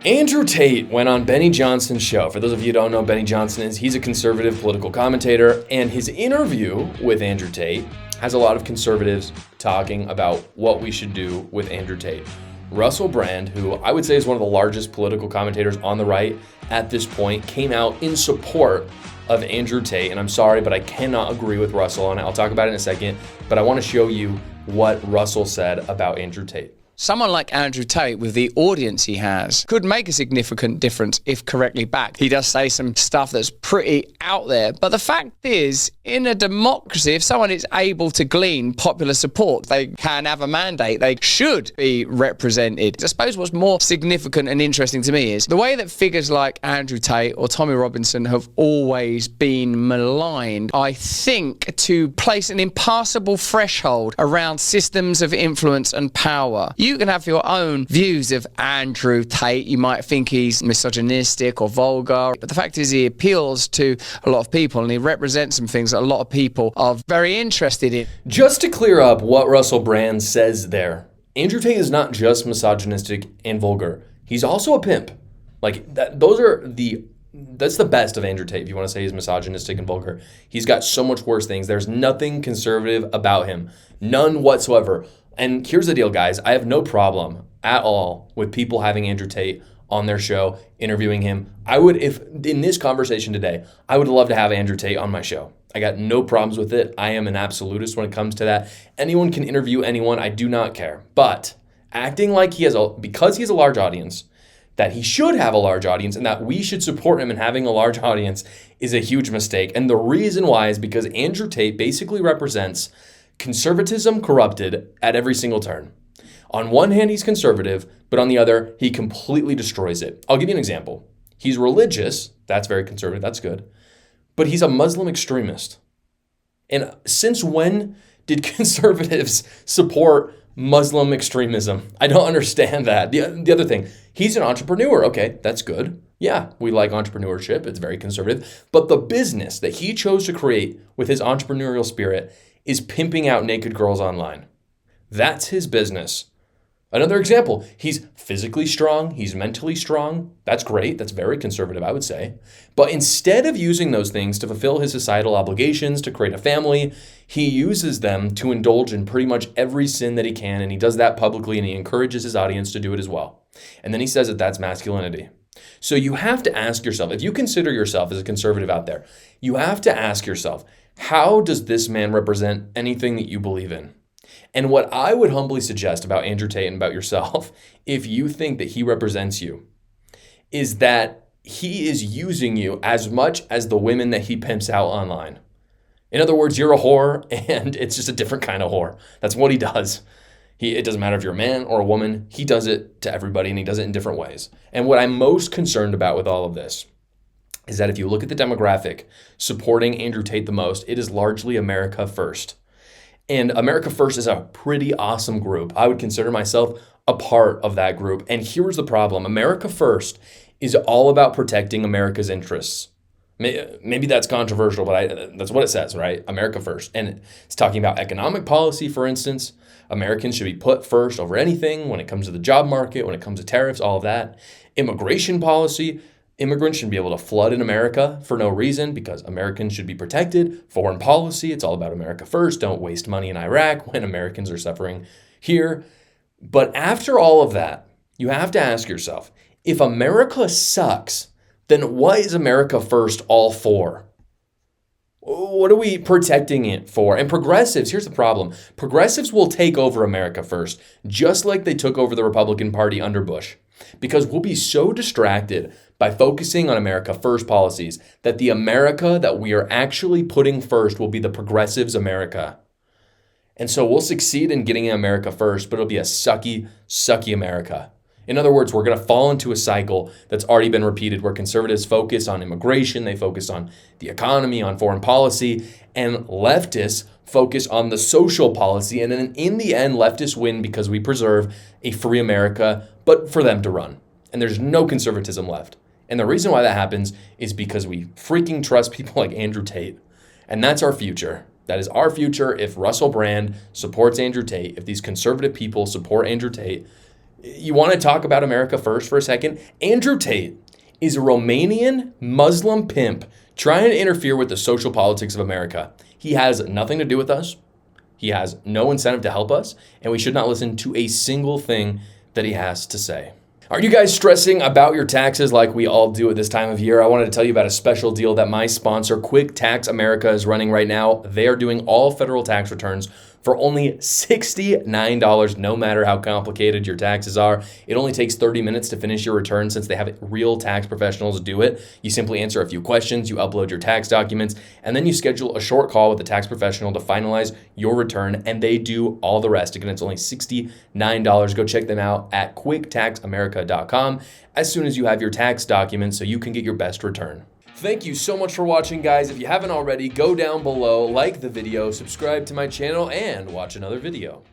Andrew Tate went on Benny Johnson's show. For those of you who don't know, Benny Johnson he's a conservative political commentator, and his interview with Andrew Tate has a lot of conservatives talking about what we should do with Andrew Tate. Russell Brand, who I would say is one of the largest political commentators on the right at this point, came out in support of Andrew Tate, and I'm sorry, but I cannot agree with Russell on it. I'll talk about it in a second, but I want to show you what Russell said about Andrew Tate. Someone like Andrew Tate, with the audience he has, could make a significant difference if correctly backed. He does say some stuff that's pretty out there. But the fact is, in a democracy, if someone is able to glean popular support, they can have a mandate. They should be represented. I suppose what's more significant and interesting to me is the way that figures like Andrew Tate or Tommy Robinson have always been maligned, I think, to place an impassable threshold around systems of influence and power. You can have your own views of Andrew Tate. You might think he's misogynistic or vulgar, but the fact is he appeals to a lot of people and he represents some things that a lot of people are very interested in. Just to clear up what Russell Brand says there, Andrew Tate is not just misogynistic and vulgar. He's also a pimp. Like that, that's the best of Andrew Tate. If you want to say he's misogynistic and vulgar, he's got so much worse things. There's nothing conservative about him. None whatsoever. And here's the deal, guys. I have no problem at all with people having Andrew Tate on their show, interviewing him. I would, if in this conversation today, I would love to have Andrew Tate on my show. I got no problems with it. I am an absolutist when it comes to that. Anyone can interview anyone. I do not care. But acting like because he has a large audience, that he should have a large audience and that we should support him in having a large audience is a huge mistake. And the reason why is because Andrew Tate basically represents conservatism corrupted at every single turn. On one hand, he's conservative, but on the other, he completely destroys it. I'll give you an example. He's religious. That's very conservative. That's good. But he's a Muslim extremist. And since when did conservatives support Muslim extremism? I don't understand that. The other thing, he's an entrepreneur. Okay, that's good. Yeah, we like entrepreneurship. It's very conservative. But the business that he chose to create with his entrepreneurial spirit is pimping out naked girls online. That's his business. Another example, he's physically strong, he's mentally strong. That's great, that's very conservative, I would say. But instead of using those things to fulfill his societal obligations, to create a family, he uses them to indulge in pretty much every sin that he can, and he does that publicly, and he encourages his audience to do it as well. And then he says that that's masculinity. So you have to ask yourself, if you consider yourself as a conservative out there, you have to ask yourself, how does this man represent anything that you believe in? And what I would humbly suggest about Andrew Tate and about yourself, if you think that he represents you, is that he is using you as much as the women that he pimps out online. In other words, you're a whore, and it's just a different kind of whore. That's what he does. It doesn't matter if you're a man or a woman. He does it to everybody, and he does it in different ways. And what I'm most concerned about with all of this is that if you look at the demographic supporting Andrew Tate the most, it is largely America First. And America First is a pretty awesome group. I would consider myself a part of that group. And here's the problem. America First is all about protecting America's interests. Maybe that's controversial, but that's what it says, right? America First. And it's talking about economic policy, for instance. Americans should be put first over anything when it comes to the job market, when it comes to tariffs, all of that. Immigration policy. Immigrants shouldn't be able to flood in America for no reason because Americans should be protected. Foreign policy, it's all about America first. Don't waste money in Iraq when Americans are suffering here. But after all of that, you have to ask yourself, if America sucks, then what is America first all for? What are we protecting it for? And progressives, here's the problem. Progressives will take over America first, just like they took over the Republican Party under Bush. Because we'll be so distracted by focusing on America First policies that the America that we are actually putting first will be the progressives' America. And so we'll succeed in getting America first, but it'll be a sucky, sucky America. In other words, we're going to fall into a cycle that's already been repeated where conservatives focus on immigration, they focus on the economy, on foreign policy, and leftists focus on the social policy. And then in the end, leftists win because we preserve a free America, but for them to run. And there's no conservatism left. And the reason why that happens is because we freaking trust people like Andrew Tate. And that's our future. That is our future if Russell Brand supports Andrew Tate, if these conservative people support Andrew Tate. You want to talk about America first for a second? Andrew Tate is a Romanian Muslim pimp trying to interfere with the social politics of America. He has nothing to do with us. He has no incentive to help us, and we should not listen to a single thing that he has to say. Are you guys stressing about your taxes like we all do at this time of year? I wanted to tell you about a special deal that my sponsor, Quick Tax America, is running right now. They are doing all federal tax returns for only $69, no matter how complicated your taxes are. It only takes 30 minutes to finish your return since they have real tax professionals do it. You simply answer a few questions, you upload your tax documents, and then you schedule a short call with a tax professional to finalize your return, and they do all the rest. Again, it's only $69. Go check them out at quicktaxamerica.com as soon as you have your tax documents so you can get your best return. Thank you so much for watching, guys. If you haven't already, go down below, like the video, subscribe to my channel, and watch another video.